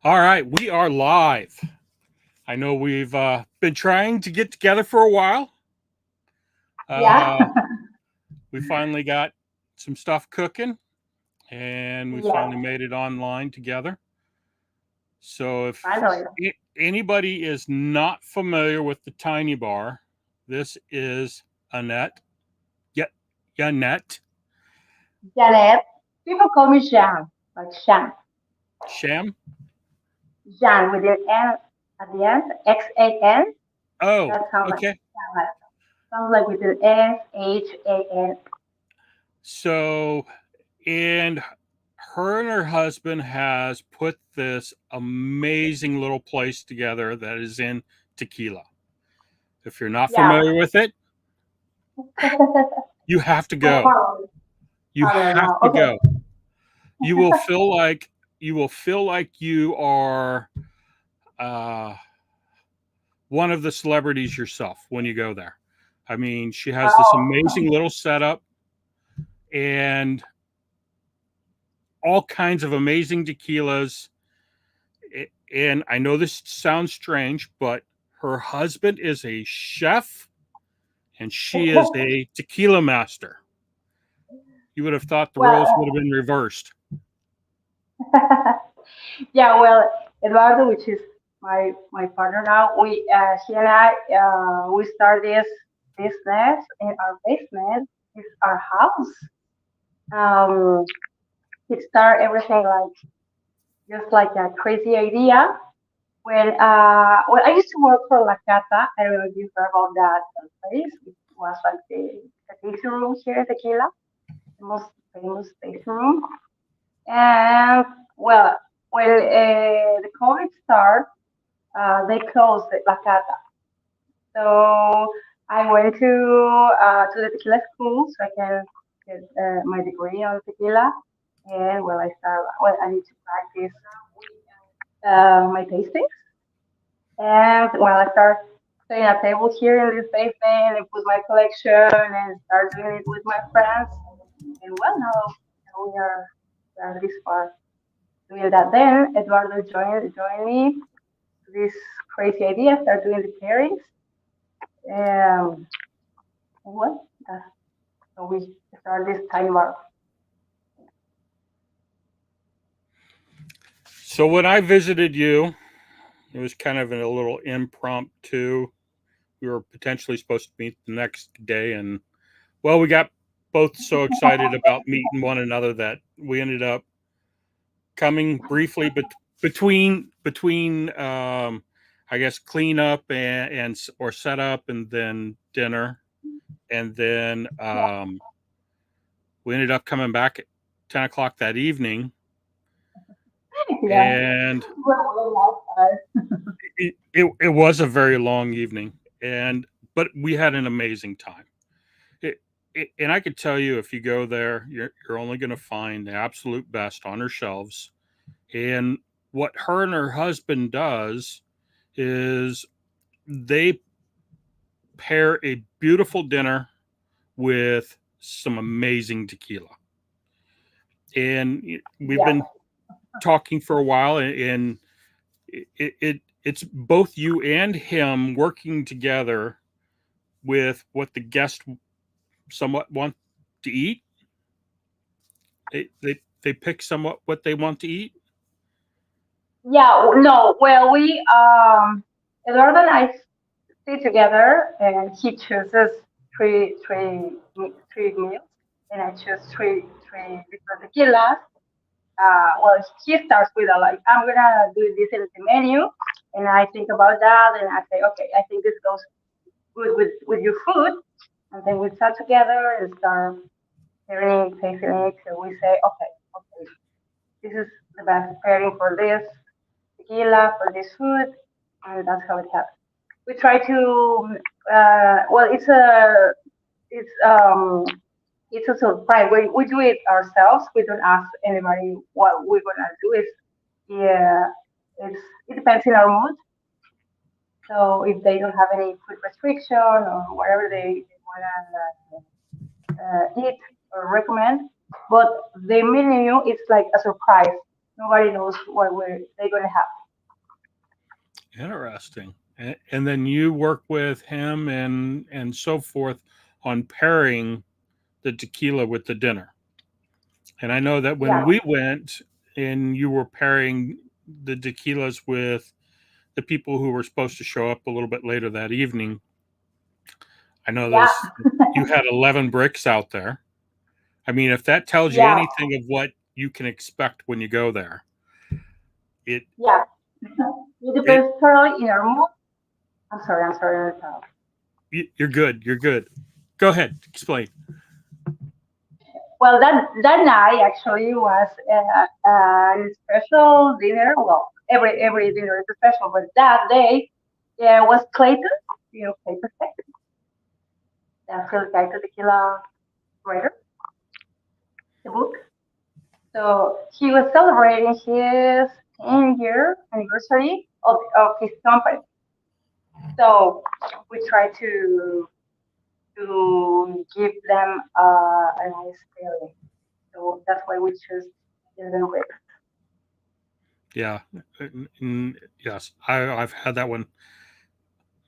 All right, we are live. I know we've been trying to get together for a while. Yeah, Uh, we finally got some stuff cooking and we yeah, finally made it online together. So, if finally. anybody is not familiar with the Tiny Bar, this is Annette, yet Yennet, Janet. People call me Jan, like Shan. Sham. Jan with an N at the end, XAN. Oh, That sounds like okay. Jan. Sounds like with an SHAN. So, and her and her husband has put this amazing little place together that is in Tequila. If you're not Yeah. familiar with it, you have to So go. far, You I have now. to Okay. go. You will feel like you are uh, one of the celebrities yourself when you go there. I mean, she has this Oh, amazing little setup and all kinds of amazing tequilas. And I know this sounds strange, but her husband is a chef and she is a tequila master. You would have thought the roles would well, have been reversed. yeah, well, Eduardo, which is my partner now, she and I, we start this business in our basement. It's our house. Um, it started everything like just like a crazy idea. When I used to work for La Cata, I don't know if you heard about that place. It was like the tasting room here in Tequila, the most famous tasting room. And well, when the COVID started, they closed La Cata. So I went to the tequila school so I can get my degree on tequila. And well, I need to practice my tastings. And well, I start setting a table here in this basement and put my collection and start doing it with my friends. And well, now we are this far doing that. Then Eduardo joined me to this crazy idea, start doing the pairings. And well, so we start this time bar. So when I visited you, it was kind of a little impromptu. We were potentially supposed to meet the next day, and well, we got both so excited about meeting one another that we ended up coming briefly between I guess cleanup and or setup and then dinner and then we ended up coming back at 10 o'clock that evening Yeah. and Well, it was a very long evening and but we had an amazing time. And I could tell you if you go there you're only going to find the absolute best on her shelves. And what her and her husband does is they pair a beautiful dinner with some amazing tequila. And we've yeah, been talking for a while, and it's both you and him working together with what the guests somewhat want to eat. They pick somewhat what they want to eat. yeah. No, well, Eduardo and I sit together, and he chooses three meals, and I choose three different tequilas. Well, he starts with a like, I'm gonna do this in the menu, and I think about that, and I say, okay, I think this goes good with your food, and then we start together and start pairing, tasting it, so we say, okay, this is the best pairing for this tequila, for this food, and that's how it happens. We try to, well, it's it's a surprise. We do it ourselves. We don't ask anybody what we're gonna do. Yeah, it depends on our mood. So if they don't have any food restriction or whatever they wanna eat or recommend, but the menu is like a surprise. Nobody knows what they're gonna have. Interesting. And then you work with him and so forth on pairing the tequila with the dinner. And I know that when Yeah, we went and you were pairing the tequilas with the people who were supposed to show up a little bit later that evening, I know yeah, this you had 11 bricks out there. I mean, if that tells you yeah, anything of what you can expect when you go there, it yeah. It it depends totally in our mood. I'm sorry. you're good. You're good. Go ahead. Explain. Well, that night actually was a special dinner. Well, every dinner is special, but that day, yeah, was Clayton. You know, Clayton, the Phil Clayton Tequila writer, the book. So he was celebrating his 10-year anniversary of his company. So we tried to give them a nice feeling. So that's why we choose the whip. Yeah. Yes, I've had that one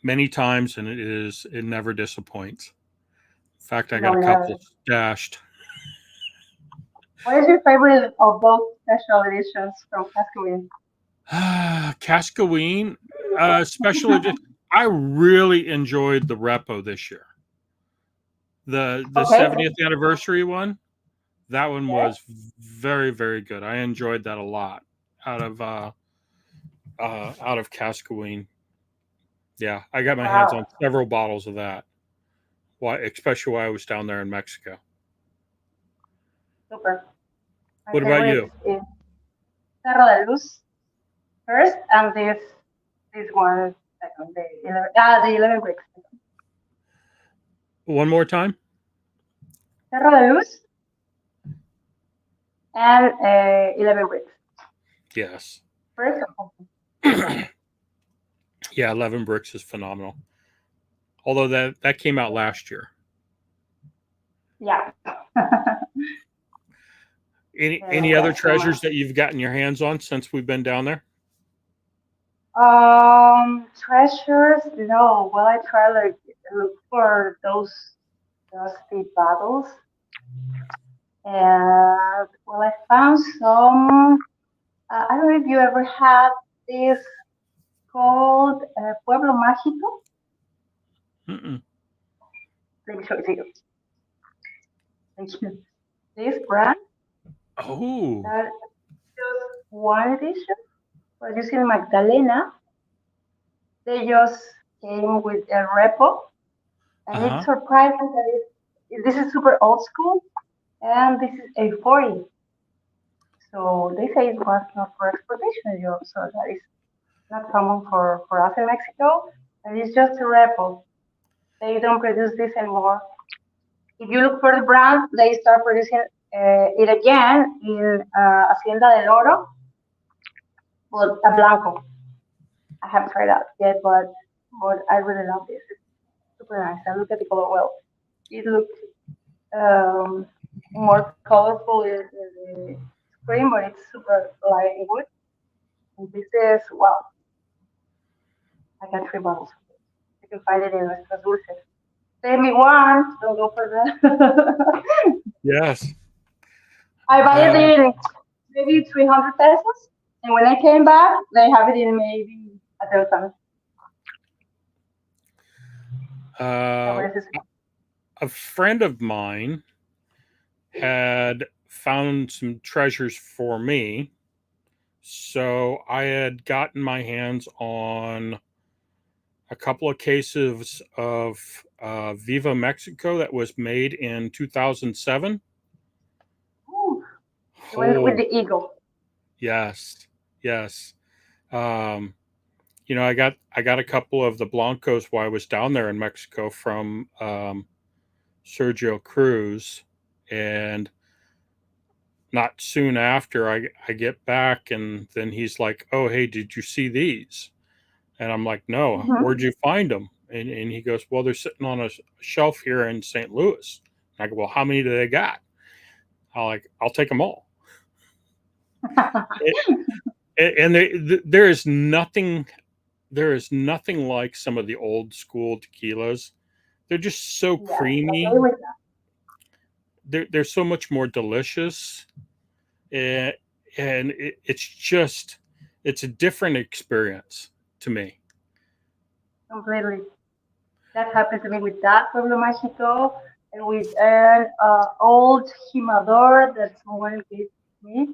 many times, and it never disappoints. In fact, I got No, a couple no. stashed. What is your favorite of those special editions from Cascawin? Cascaween, special edition. I really enjoyed the repo this year. The Okay. 70th anniversary one. That one Yes. was very, very good. I enjoyed that a lot out of out of Cascaween. Yeah, I got my hands Wow. on several bottles of that. Why, especially while I was down there in Mexico. Super. My What about favorite you? is Cerro de Luz first, and this one second. The 11 bricks. One more time? Cerro de Luz and 11 bricks. Yes. First. Yeah, 11 Bricks is phenomenal. Although that came out last year. Yeah. Any other That's the one. treasures that you've gotten your hands on since we've been down there? Treasures? No. Well, I try like look for those dusty bottles, and well, I found some. I don't know if you ever had this called Pueblo Mágico. Mm-mm. Let me show it to you. Thank you. This brand Oh, that just one edition produced in Magdalena. They just came with a repo, and it's uh-huh. surprising that this is super old school, and this is a 40. So they say it was not for exportation, so that is not common for us in Mexico, and it's just a repo. They don't produce this anymore. If you look for the brand, they start producing it again in Hacienda del Oro, but a blanco. I haven't tried that yet, but I really love this. It's super nice. And look at the color. Well, it looks um, more colorful in the screen, but it's super light and good. And this is wow. I got 3 bottles. You can find it in Nuestras Dulces. Save me one. Don't go for that. Yes. I buy it Uh, in maybe 300 pesos. And when I came back, they have it in maybe a thousand. Yeah, uh, what is this? a friend of mine had found some treasures for me. So I had gotten my hands on a couple of cases of Viva Mexico that was made in 2007. Ooh, it went with Oh, the eagle. yes, yes. Um, I got a couple of the Blancos while I was down there in Mexico from Sergio Cruz, and not soon after I get back, and then he's like, "Oh, hey, did you see these?" And I'm like, "No, Mm-hmm. where'd you find them?" And he goes, "Well, they're sitting on a shelf here in St. Louis." And I go, "Well, how many do they got?" I'll take them all. It, and there is nothing. There is nothing like some of the old school tequilas. They're just so Yes, okay creamy. with that. They're so much more delicious, and it's just it's a different experience to me. Completely. That happened to me with that Pueblo Mágico and with an old Jimador that someone gave me,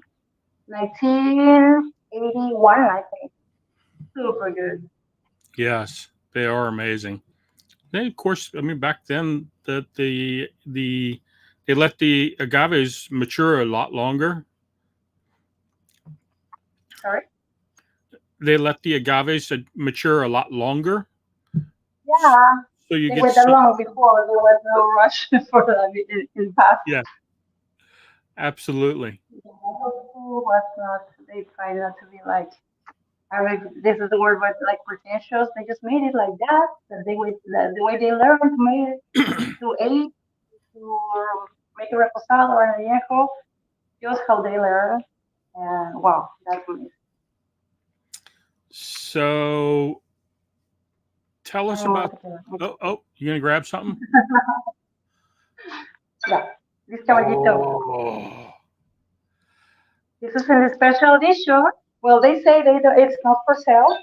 1981, I think. Super good. Yes, they are amazing. Then, of course, I mean, back then they let the agaves mature a lot longer. Sorry. They let the agaves mature a lot longer, Yeah, so you they get were that so long before. There was no rush for that in the past. yeah, absolutely. Yeah, who was not, they try not to be like, I mean, this is the word, but like pretentious. They just made it like that. That they way, the way they learned to make it, to age, to make a reposado or an añejo, just how they learn. And wow, that's amazing. So tell us Any more about. tequila? Oh, you gonna grab something? Yeah, this caballito. Oh, This is in a special edition. Well, they say it's not for sale.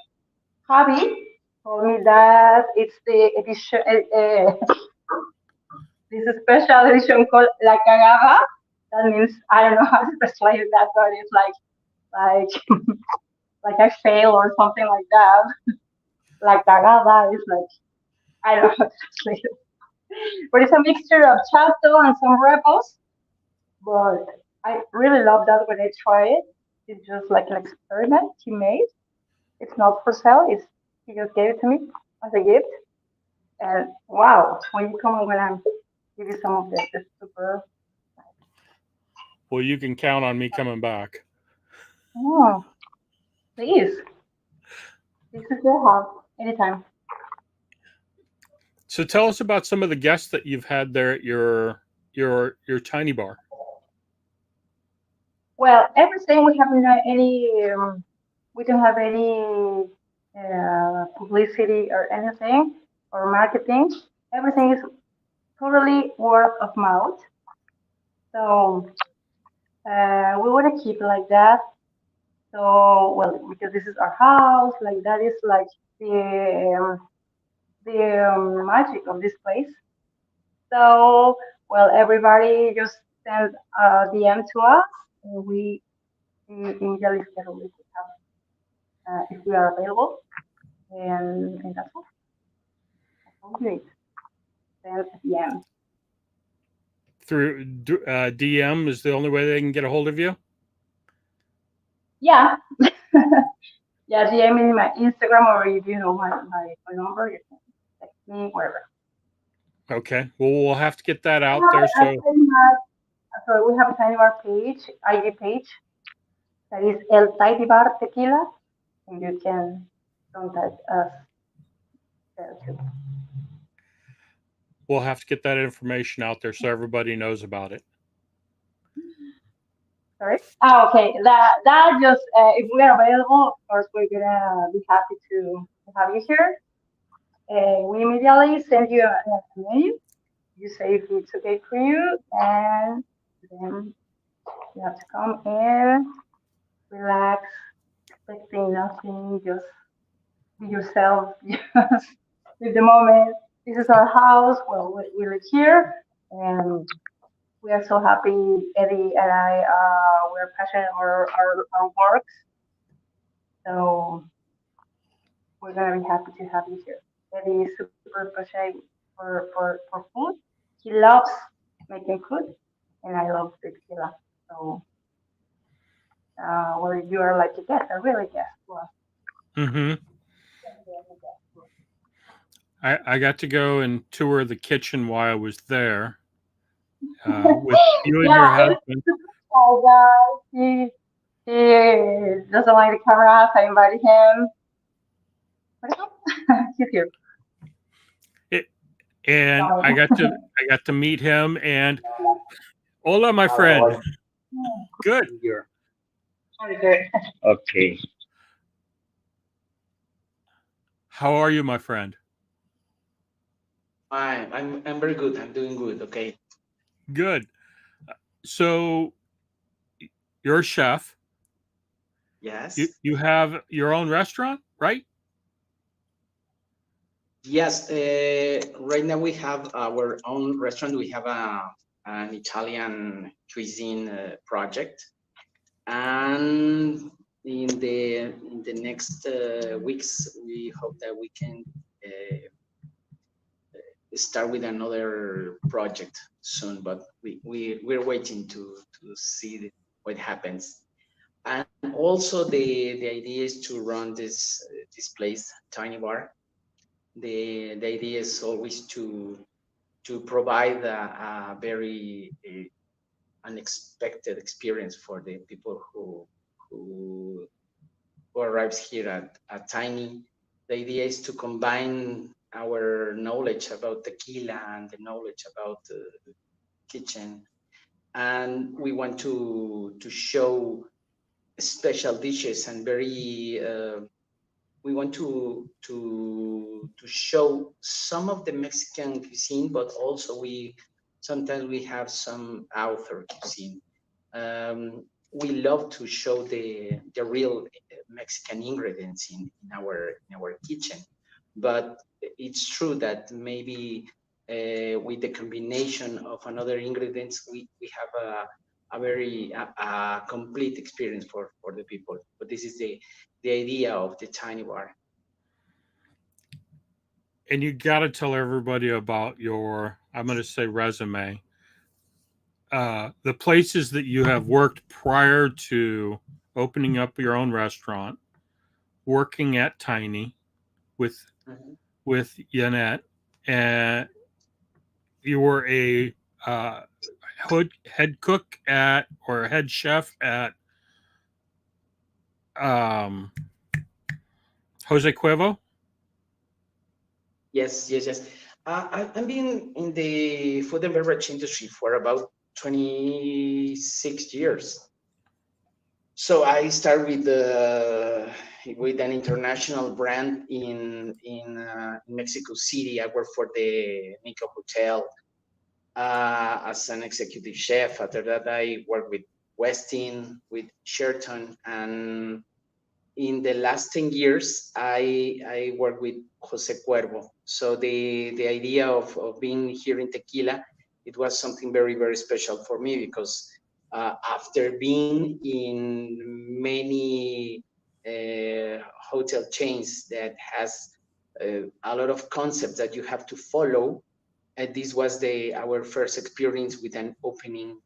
Javi told me that it's the edition. This is special edition called La Cagada. That means I don't know how to translate that, but it's like like I fail or something like that. La Cagada is like I don't know how to translate it, but it's a mixture of Chato and some rebels. But I really love that when I try it. It's just like an experiment he made. It's not for sale. It's he just gave it to me as a gift. And wow, when you come, I'm gonna give you some of this. It's super. well, you can count on me coming back. Oh, please. This is your house anytime. So tell us about some of the guests that you've had there at your tiny bar. Well, everything we haven't had any. We don't have any publicity or anything or marketing. Everything is totally word of mouth. So we want to keep it like that. So well, because this is our house, like that is like the magic of this place. So well, everybody just send a DM to us, and we immediately schedule it if we are available, and that's all. That's all we need. Send a DM. Through DM is the only way they can get a hold of you. Yeah, yeah. DM in my Instagram, or if you know my number, you can text me wherever. Okay. Well, we'll have to get that We out there. have a So tiny bar, sorry, we have a tiny bar page, IG page that is El Tiny Bar Tequila, and you can contact us there too. we'll have to get that information out there so everybody knows about it. Sorry. Oh, okay. That just if we are available, of course, we're gonna be happy to have you here. We immediately send you a menu. You say if it's okay for you, and then you have to come and relax, expecting nothing, just be yourself, just live the moment. This is our house. Well, we live here, and we are so happy. Eddie and I, we're passionate about our works, so we're gonna be happy to have you here. Eddie is super passionate for food. He loves making food, and I love tequila. So, well, you are like a guest, a really guest. Well, Mm-hmm. I got to go and tour the kitchen while I was there with you and your yeah, it's husband. oh god, he doesn't like the cameras. I invited him. What is up? He's here. It, and So, I got to meet him and hola, my friend. Good. Very good. Okay. How are you, my friend? I'm very good. I'm doing good. Okay. Good. So you're a chef. Yes. You have your own restaurant, right? Yes. Right now we have our own restaurant. We have an Italian cuisine project, and in the next weeks, we hope that we can uh, start with another project soon. But we're waiting to see what happens. And also the idea is to run this place, Tiny Bar. The idea is always to provide a very unexpected experience for the people who who arrives here at Tiny. The idea is to combine our knowledge about tequila and the knowledge about kitchen, and we want to show special dishes and very we want to show some of the Mexican cuisine, but also we sometimes we have some author cuisine. We love to show the real Mexican ingredients in our kitchen, but it's true that maybe with the combination of another ingredients, we have a very complete experience for the people. But this is the idea of the tiny bar. And you got to tell everybody about your, I'm going to say, resume. The places that you have worked prior to opening up your own restaurant, working at Tiny with Mhm. Yennet, and you were a head cook at or head chef at um, Jose Cuervo. Yes, yes, yes. I've been in the food and beverage industry for about 26 years. So I started with an international brand in Mexico City. I worked for the Nico Hotel as an executive chef. After that, I worked with Westin, with Sheraton, and in the last 10 years, I work with Jose Cuervo. So the idea of being here in Tequila, it was something very, very special for me because after being in many hotel chains that has a lot of concepts that you have to follow, this was our first experience with an opening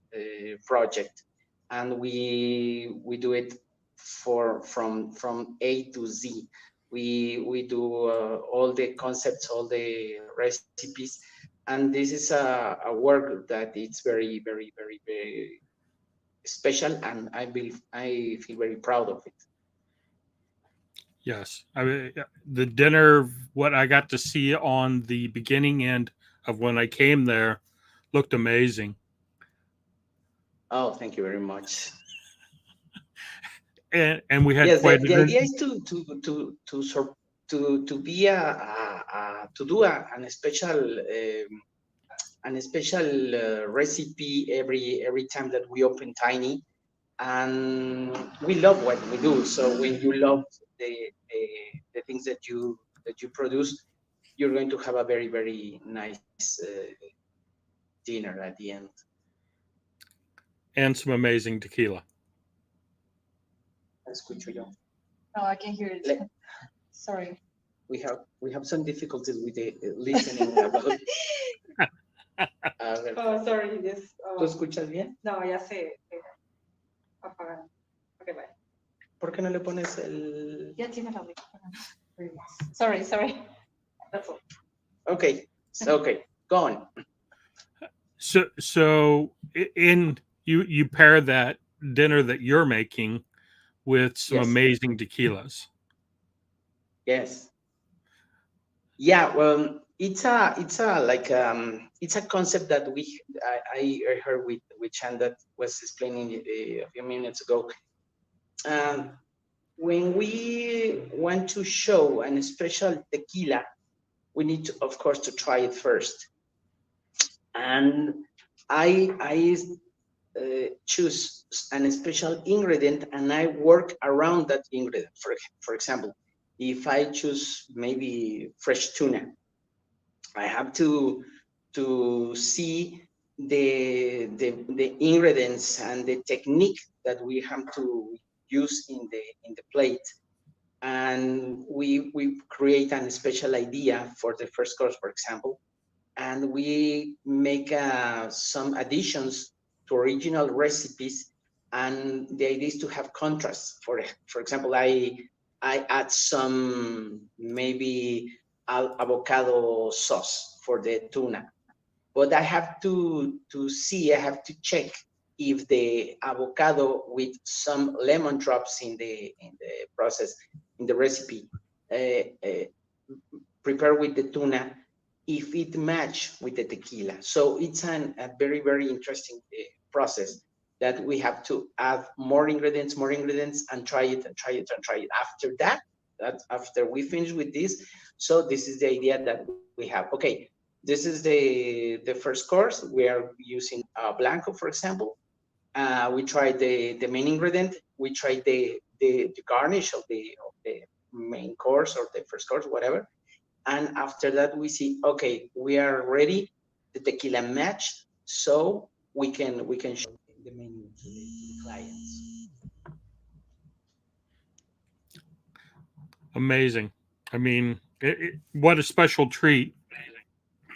project, and we do it from A to Z. We do all the concepts, all the recipes, and this is a work that it's very, very, very, very special, and I feel very proud of it. Yes, I mean, the dinner. What I got to see on the beginning end of when I came there looked amazing, Oh, thank you very much. and we had Yes, quite the idea an. is to be to do an special recipe every time that we open Tiny, and we love what we do. So when you love the the, the things that you produce, you're going to have a very, very nice dinner at the end. And some amazing tequila. Escucho yo. No, I can hear it. Sorry. We have some difficulties with the listening about. A ver, Oh, sorry. Yes. ¿tú escuchas bien? No, ya sé. Apagan. Okay, bye. ¿Por qué no le pones el? Ya tiene la audífono. Sorry, sorry. That's all. Okay, so, okay, go on. So in you pair that dinner that you're making with some Yes, amazing tequilas. yes, yeah. Well, it's a like it's a concept that I heard with Chan that was explaining a few minutes ago. Um, when we want to show a special tequila, we need to, of course, to try it first. And I choose an special ingredient and I work around that ingredient. For example, if I choose maybe fresh tuna, I have to see the ingredients and the technique that we have to use in the plate, and we create a special idea for the first course, for example, and we make some additions to original recipes, and the idea is to have contrast. For example, I add some maybe avocado sauce for the tuna, but I have to see, I have to check if the avocado with some lemon drops in the process, in the recipe, prepare with the tuna, if it match with the tequila. So it's a very, very interesting process that we have to add more ingredients, and try it and try it and try it. After that, after we finish with this, so this is the idea that we have. Okay, this is the first course. We are using blanco, for example. We try the main ingredient. We try the garnish of the main course or the first course, whatever, and after that we see, okay, we are ready, the tequila match, so we can show the menu to the clients. Amazing. I mean, what a special treat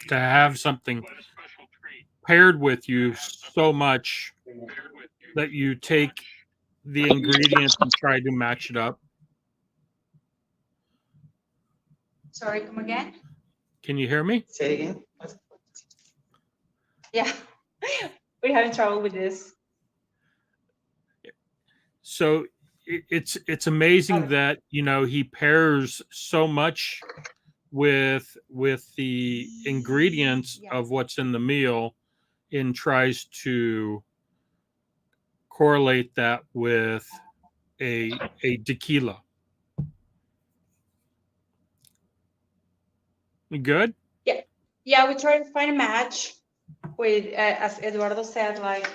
to have something paired with you so much that you take the ingredients and try to match it up. Sorry, come again? Can you hear me? Say it again. Yeah, we're having trouble with this. So it's amazing Oh. that he pairs so much with the ingredients Yeah. of what's in the meal and tries to correlate that with a tequila. Good? Yeah, we try to find a match with, as Eduardo said, like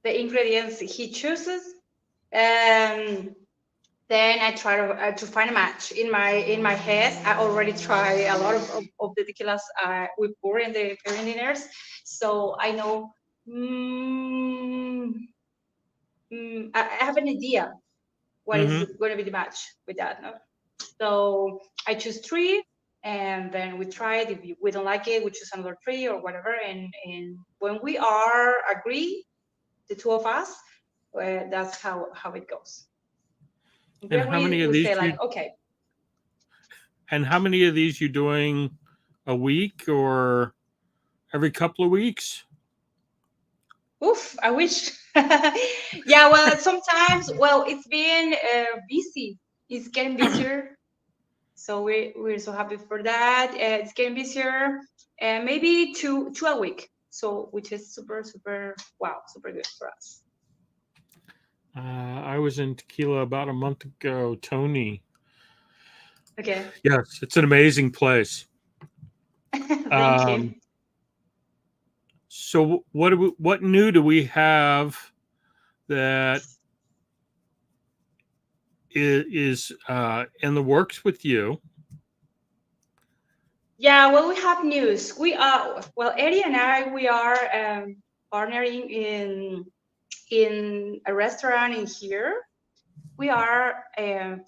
the ingredients he chooses, and then I try to find a match in my head. I already try a lot of the tequilas we pour in the dinners, so I know. I have an idea what is going to be the match with that. No? So I choose 3, and then we try it. If we don't like it, we choose another 3 or whatever. And when we are agree, the 2 of us, that's how it goes. If we And how agree, many of we these say like, okay. And how many of these you doing a week or every couple of weeks? Oof, I wish. Yeah, well, sometimes, well, it's been busy. It's getting busier. So we're so happy for that. It's getting busier, and maybe two a week. So which is super, super, wow, super good for us. I was in Tequila about a month ago. Tony. Okay. Yes, it's an amazing place. Thank you. So what new do we have that is in the works with you? Yeah, well, we have news. We are, well, Eddie and I, we are partnering in a restaurant in here. We are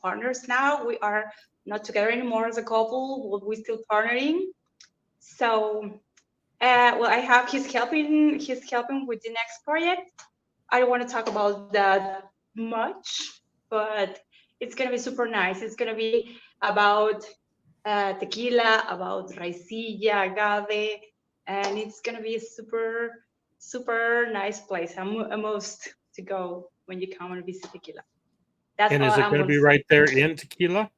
partners now. We are not together anymore as a couple, but we're still partnering. So, well, I have he's helping with the next project. I don't want to talk about that much, but it's gonna be super nice. It's gonna be about tequila, about raicilla, agave, and it's gonna be a super, super nice place. I'm a must to go when you come and visit Tequila. That's And all is it I'm going to gonna be say. right there in Tequila?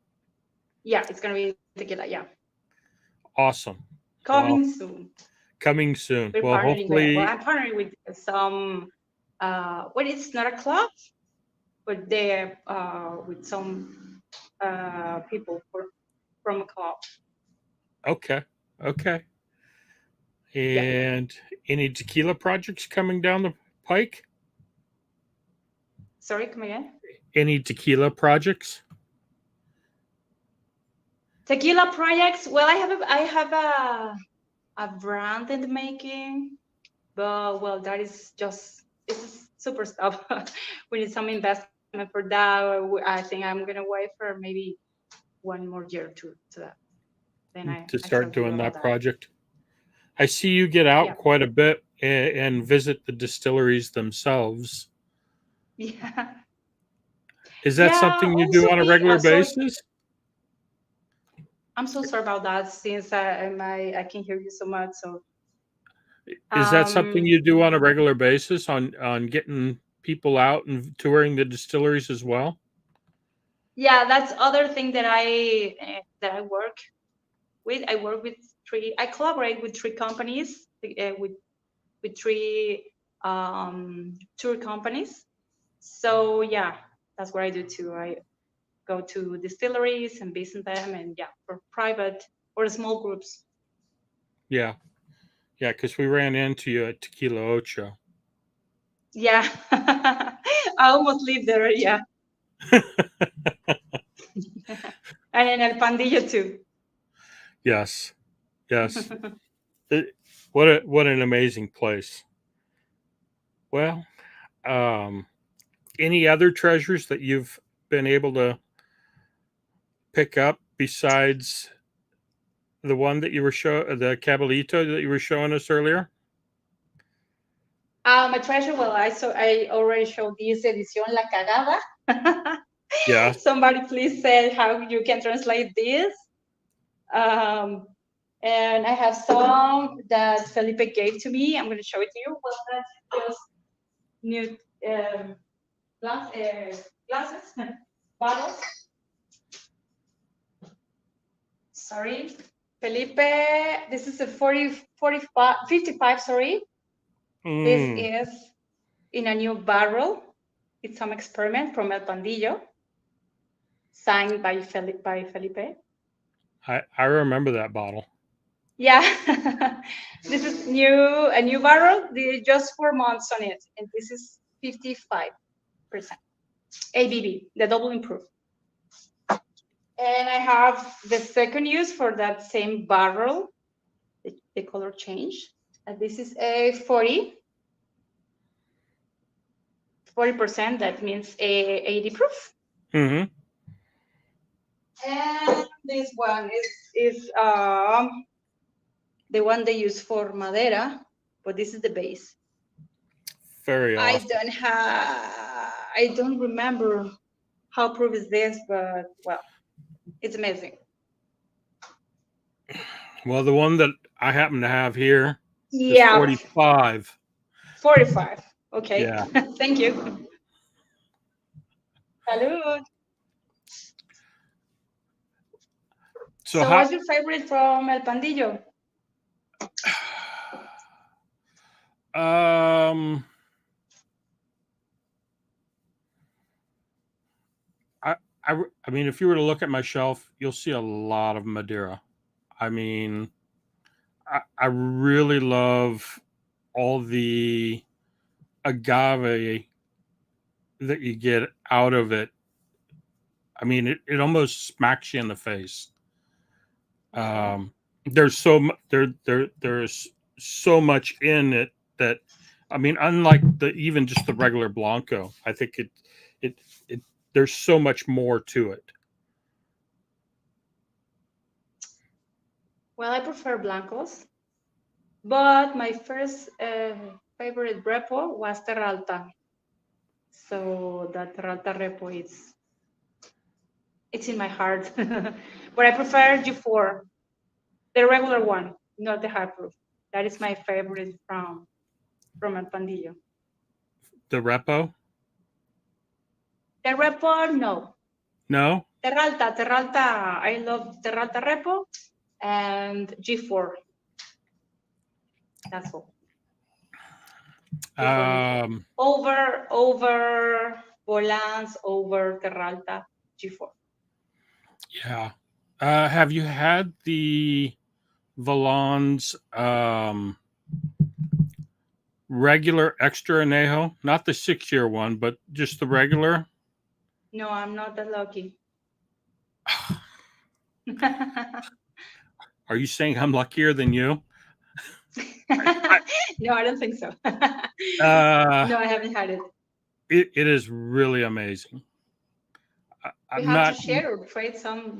Yeah, it's gonna be Tequila. Yeah, Awesome. coming soon. Coming soon. We're Well, partnering. Well, hopefully. I'm partnering with some. Well, it's not a club. but they're with some people from a club. Okay. Okay. Yeah. And any tequila projects coming down the pike? Sorry, come again. Any tequila projects? Tequila projects. Well, I have a brand in the making, but well, that is just it's super stuff. We need some investment for that. I think I'm gonna wait for maybe 1 more year to that. Then To I start tell you doing about that that. project? I see you get out Yeah. quite a bit and visit the distilleries themselves. Yeah. Is that Yeah. something you do Also, on a we regular sorry. basis? I'm so sorry about that since I can hear you so much. So Is that something you do on a um regular basis on getting people out and touring the distilleries as well? yeah, that's other thing that I work with. I work with I collaborate with 3 companies, with 3 tour companies. So yeah, that's what I do too. I go to distilleries and visit them, and yeah, for private or small groups. Yeah. Yeah, because we ran into you at Tequila Ocho. Yeah, I almost live there. Yeah, and in El Pandillo too. Yes. Yes. What an amazing place. Well, um, any other treasures that you've been able to pick up besides the one that you were the Cabalito that you were showing us earlier? My treasure. Well, I already showed this edición La Cagada. Yes. Somebody please say how you can translate this. Um, and I have some that Felipe gave to me. I'm going to show it to you. Well, that's just new glasses, bottles. Sorry, Felipe. This is a 55. Sorry, this Mm, is in a new barrel. It's some experiment from El Pandillo, signed by Felipe. I remember that bottle. Yeah, this is a new barrel. Just 4 months on it, and this is 55% ABV, the double improved. And I have the second use for that same barrel. The color change. And this is a 40%. That means a 80 proof. Mm-hmm. And this one is the one they use for Madera, but this is the base. Very awesome. I don't remember how proof is this, but well, it's amazing. Well, the one that I happen to have here is Yeah, 45. 45. Okay. Yeah. Thank you. Salud. So what's your favorite from El Pandillo? I mean, if you were to look at my shelf, you'll see a lot of Madeira. I mean, I really love all the agave that you get out of it. I mean, it almost smacks you in the face. There's there's so much in it that, I mean, unlike even just the regular Blanco, I think it there's so much more to it. Well, I prefer blancos, but my first favorite repo was Terralta. So that Terralta repo it's in my heart. But I prefer G4, the regular one, not the high proof. That is my favorite from El Pandillo. The Repo? The repo, no. No? Terralta. I love Terralta repo and G4. That's all. Over Volans over Terralta G4. Yeah. Have you had the Valon's regular extra anejo? Not the 6-year one, but just the regular? No, I'm not that lucky. Are you saying I'm luckier than you? No, I don't think so. Uh, No, I haven't had it. it is really amazing. We I'm have not. to share or trade some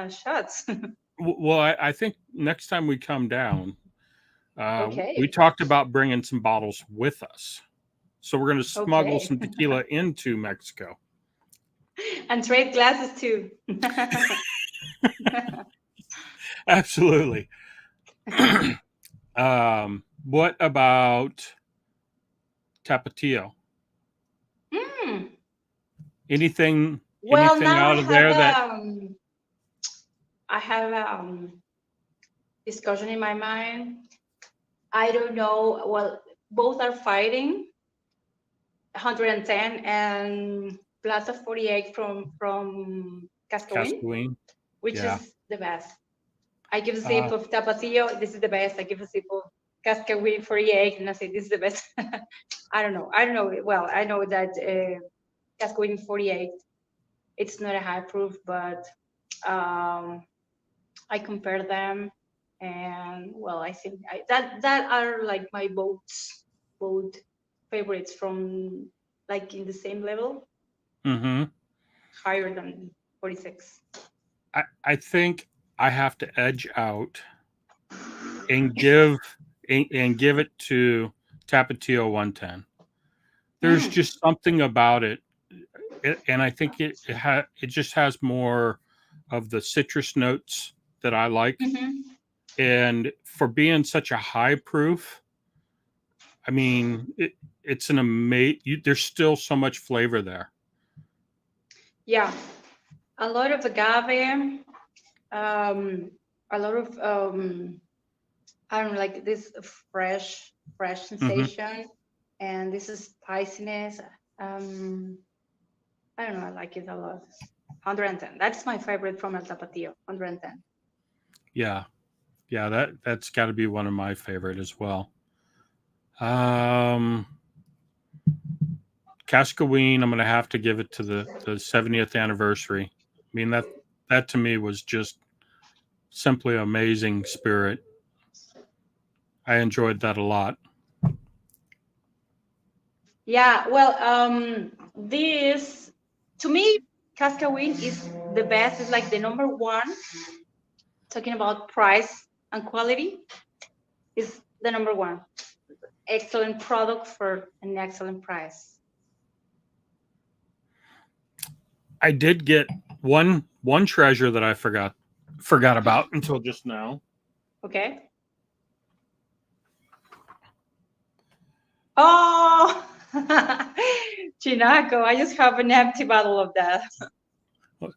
shots. Well, I think next time we come down, Okay. we talked about bringing some bottles with us. So we're going to smuggle Okay. some tequila into Mexico. And trade glasses too. Absolutely. What about Tapatio? Mm. Anything Well, anything now out of there that I have discussion in my mind. I don't know. Well, both are fighting 110 and Plaza 48 from Cascawin, Cascawin? which Yeah. is the best. I give a sip of Tapatio. This is the best. I give a sip of Cascawin 48, and I say this is the best. I don't know. Well, I know that Cascawin 48, it's not a high proof, but I compare them, and well, I think that are like my both favorites from like in the same level, Mm-hmm. higher than 46. I think I have to edge out and give it to Tapatio 110. There's just something about it, and I think it just has more of the citrus notes that I like. And for being such a high proof, I mean, it's an amazing. There's still so much flavor there. Yeah, a lot of agave, a lot of I don't know, like this fresh sensation, and this is spiciness. I don't know, I like it a lot. 110. That's my favorite from El Tapatio. 110. Yeah, that's got to be one of my favorite as well. Cascaween, I'm going to have to give it to the 70th anniversary. I mean, that to me was just simply amazing spirit. I enjoyed that a lot. Yeah, well, this to me, Cascawin is the best. It's like the number one. Talking about price and quality, is the number one. Excellent product for an excellent price. I did get one treasure that I forgot about until just now. Okay. Oh, Chinaco! I just have an empty bottle of that.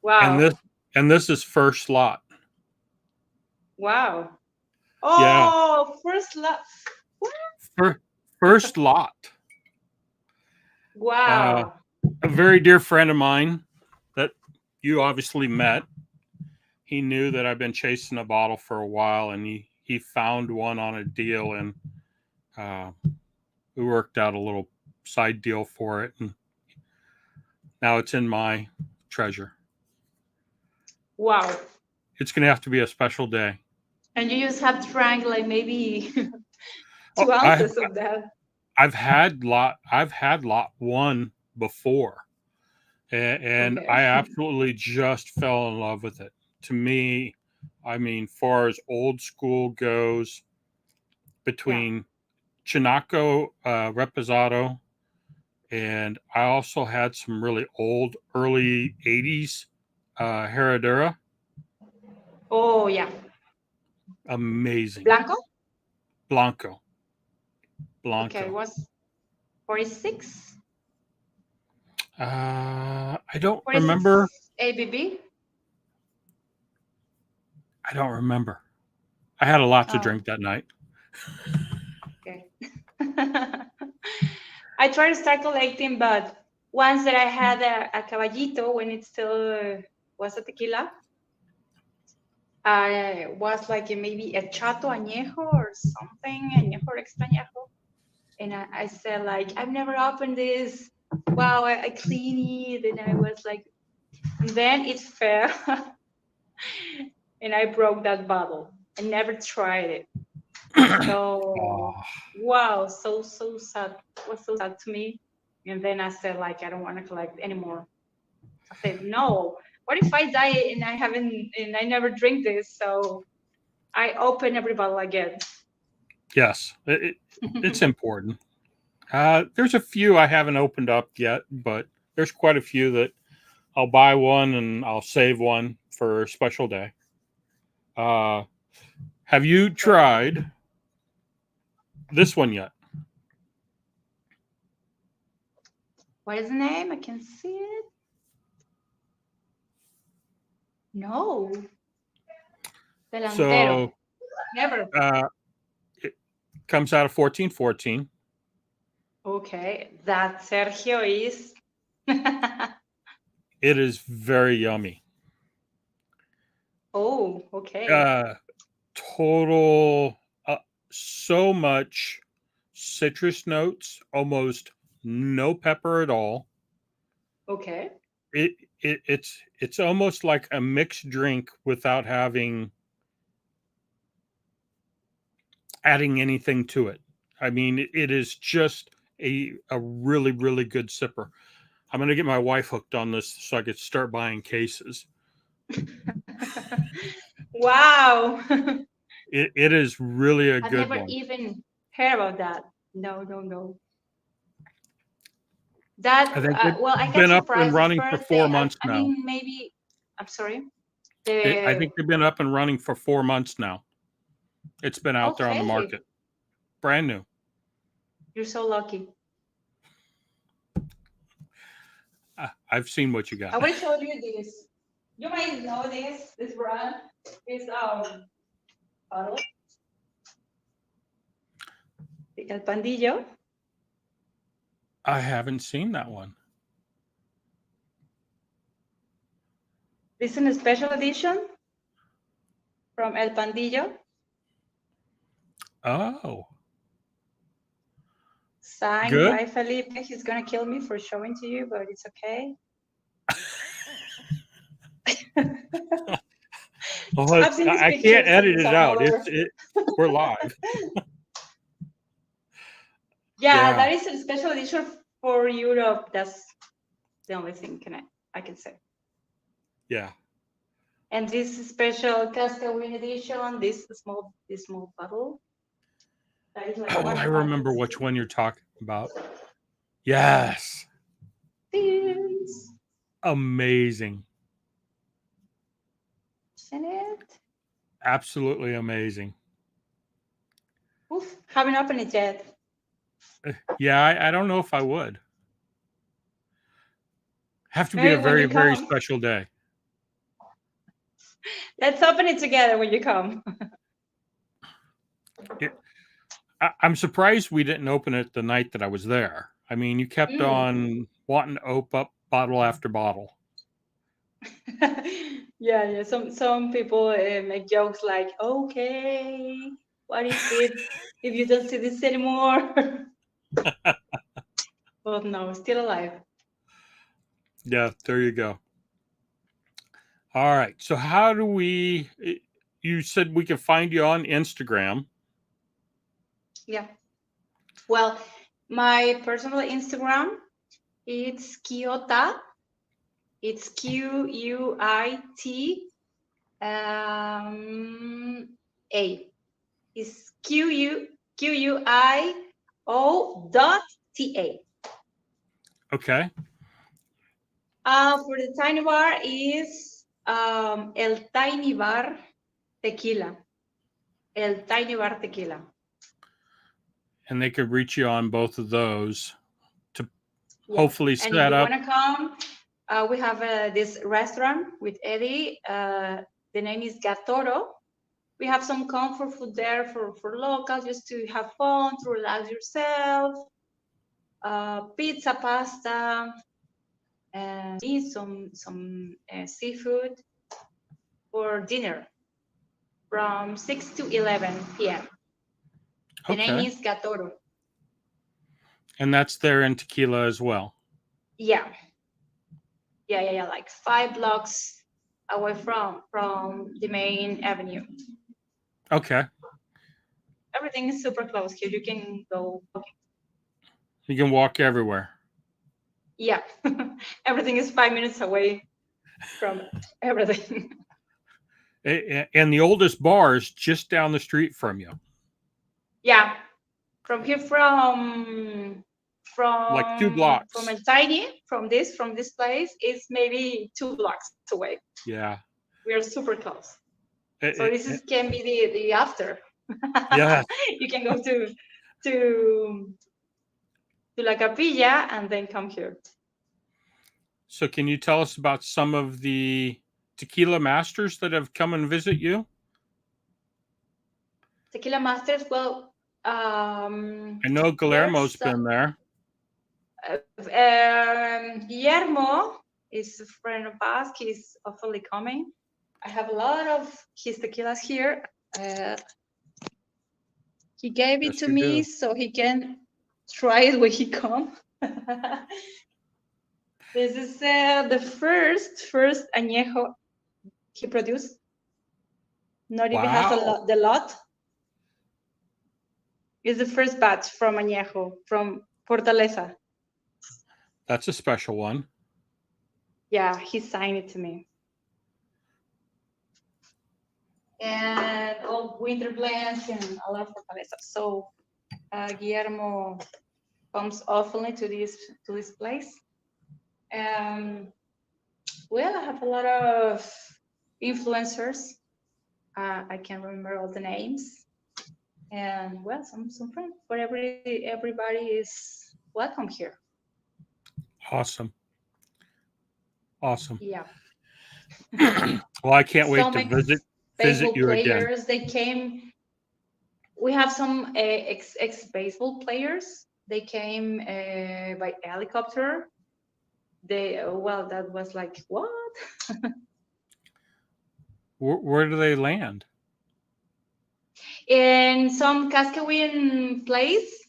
Wow. And this is first lot. Wow. Oh, yeah. First lot. First lot. Wow. A very dear friend of mine that you obviously met. He knew that I've been chasing a bottle for a while, and he found one on a deal, and we worked out a little side deal for it, and now it's in my treasure. Wow. It's going to have to be a special day. And you just have drank like maybe 2 ounces of that. I've had lot 1 before, and okay. I absolutely just fell in love with it. To me, I mean, far as old school goes, between Chinaco, Reposado, and I also had some really old, early 80s Herradura. Oh, yeah. Amazing. Blanco. Okay, It was 46. I don't remember. ABB. I don't remember. I had a lot to drink that night. Okay. I try to start collecting, but once that I had a caballito when it still was a tequila. I was like maybe a chato añejo or something, añejo extrañejo. And I said like, I've never opened this. Wow, I clean it. And I was like, and then it fell and I broke that bottle. I never tried it. So, wow, so sad. It was so sad to me. And then I said like, I don't want to collect anymore. I said, no, what if I die and I never drink this? So I open every bottle again. Yes, it's important. There's a few I haven't opened up yet, but there's quite a few that I'll buy one and I'll save one for a special day. Have you tried this one yet? What is the name? I can see it. No. Delantero. So Never. it comes out of 1414. Okay, that Sergio is. It is very yummy. Oh, okay. Total, so much citrus notes, almost no pepper at all. Okay. It's almost like a mixed drink without adding anything to it. I mean, it is just a really, really good sipper. I'm going to get my wife hooked on this so I could start buying cases. Wow. It is really a I've good never one. even heard about that. No. That I think well, I got been up and surprised running at for first. 4 months I now. mean, maybe. I'm sorry. I think they've been up and running for 4 months now. It's been out there on the Okay. market. Brand new. You're so lucky. I've seen what you got. I will show you this. You might know this brand is bottle. El Pandillo. I haven't seen that one. This is a special edition from El Pandillo. Oh. Signed Good. by Felipe. He's gonna kill me for showing to you, but it's okay. Well, I've seen these I pictures can't edit in it out. some We're live. Yeah, Yeah. that is a special edition for Europe. That's the only thing I can say. Yeah. And this special Cascawin edition, this small bottle. That is like Oh, I remember which one you're talking about. Yes. Cheers. Amazing. Isn't it? Absolutely amazing. Oof, haven't opened it yet. Yeah, I don't know if I would. Have to be Maybe a when very, you very come. special day. Let's open it together when you come. I'm surprised we didn't open it the night that I was there. I mean, you kept on wanting to open up bottle after bottle. Yeah. Some people make jokes like, okay, what is it if you don't see this anymore? But no, still alive. Yeah, there you go. All right. So how do we, you said we can find you on Instagram. Yeah. Well, my personal Instagram, it's Quiota. It's Q-U-I-T A. It's Q-U-I-O.T-A. Okay. For the tiny bar is El Tiny Bar Tequila. El Tiny Bar Tequila. And they could reach you on both of those to hopefully set and if you up. want to come, we have this restaurant with Eddie. The name is Gatoro. We have some comfort food there for locals, just to have fun, to relax yourself. Pizza, pasta, and eat some seafood for dinner from 6 to 11 p.m. The name Okay. is Gatoro. And that's there in Tequila as well. Yeah. Like 5 blocks away from the main avenue. Okay. Everything is super close here. You can go. You can walk everywhere. Yeah. Everything is 5 minutes away from everything. And the oldest bar is just down the street from you. Yeah. From here, from Like 2 blocks. from a tiny from this place is maybe 2 blocks away. Yeah. We are super close. It- So it- this can be the after. Yeah. You can go to La Capilla and then come here. So can you tell us about some of the tequila masters that have come and visit you? Tequila Masters, well, I know Guillermo's been there. Guillermo is a friend of us. He's hopefully coming. I have a lot of his tequilas here. He gave it Yes, to you me do. so he can try it when he comes. This is the first añejo he produced. Not even has Wow. the lot. It's the first batch from añejo from Fortaleza. That's a special one. Yeah, he signed it to me. And all winter blends and a lot of Fortaleza. So Guillermo comes often to this place. Well, I have a lot of influencers. I can't remember all the names. And well, some friends. But everybody is welcome here. Awesome. Awesome. Yeah. Well, I can't wait Some to visit baseball you again. players. They came. We have some ex baseball players. They came by helicopter. Well, that was like what? Where do they land? In some Cascawin place,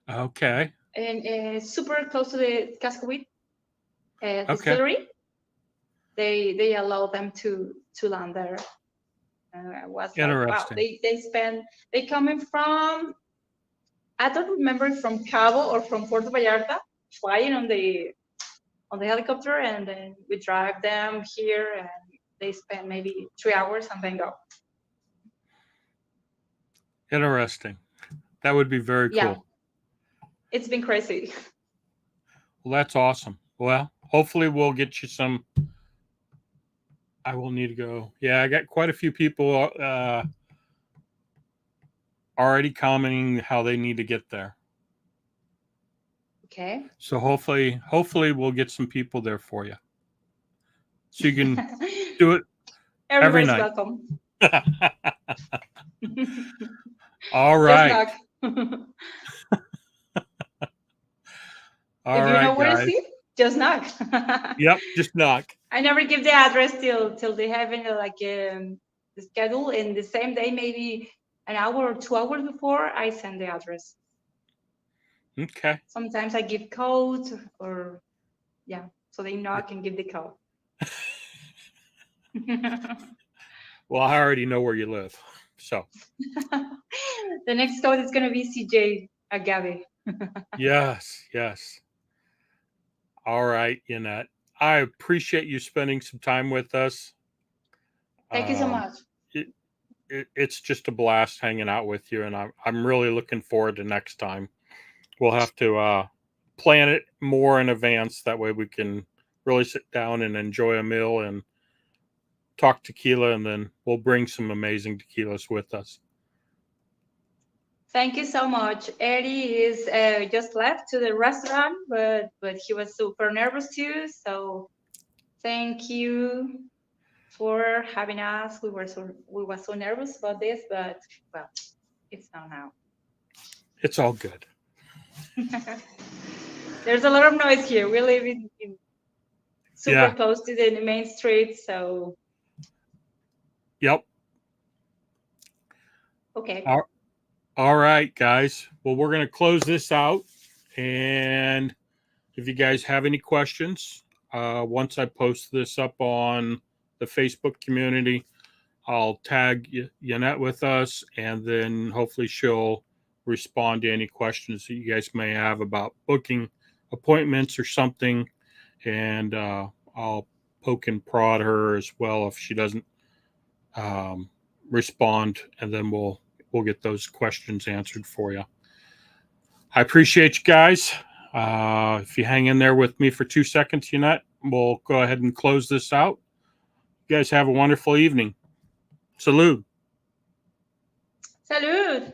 Okay. and super close to the Cascawin Okay. distillery. They allow them to land there. I was like, wow. They coming from, I don't remember from Cabo or from Puerto Vallarta, flying on the helicopter, and then we drive them here, and they spend maybe 3 hours and then go. Interesting. That would be very Yeah. cool. It's been crazy. Well, that's awesome. Well, hopefully we'll get you some. I will need to go. Yeah, I got quite a few people already commenting how they need to get there. Okay. So hopefully we'll get some people there for you. So you can do it every Everybody's night. welcome. All right. Just knock. All if you right, know where guys. to sit, just knock. Yep, just knock. I never give the address till they have the schedule, and the same day, maybe an hour or 2 hours before, I send the address. Okay. Sometimes I give codes or so they knock and give the code. Well, I already know where you live. So the next code is gonna be CJ Agave. yes. All right, Yennet. I appreciate you spending some time with us. Thank you so much. It's just a blast hanging out with you, and I'm really looking forward to next time. We'll have to plan it more in advance. That way we can really sit down and enjoy a meal and talk tequila, and then we'll bring some amazing tequilas with us. Thank you so much. Eddie is just left to the restaurant, but he was super nervous too. So thank you for having us. We were so nervous about this, but well, it's not now. It's all good. There's a lot of noise here. We live in super Yeah. close to the main street, so Yep. okay. All right, guys. Well, we're going to close this out. And if you guys have any questions, once I post this up on the Facebook community, I'll tag Yennet with us, and then hopefully she'll respond to any questions that you guys may have about booking appointments or something. And I'll poke and prod her as well if she doesn't respond, and then we'll get those questions answered for you. I appreciate you guys. If you hang in there with me for 2 seconds, Yennet, we'll go ahead and close this out. You guys have a wonderful evening. Salud. Salud.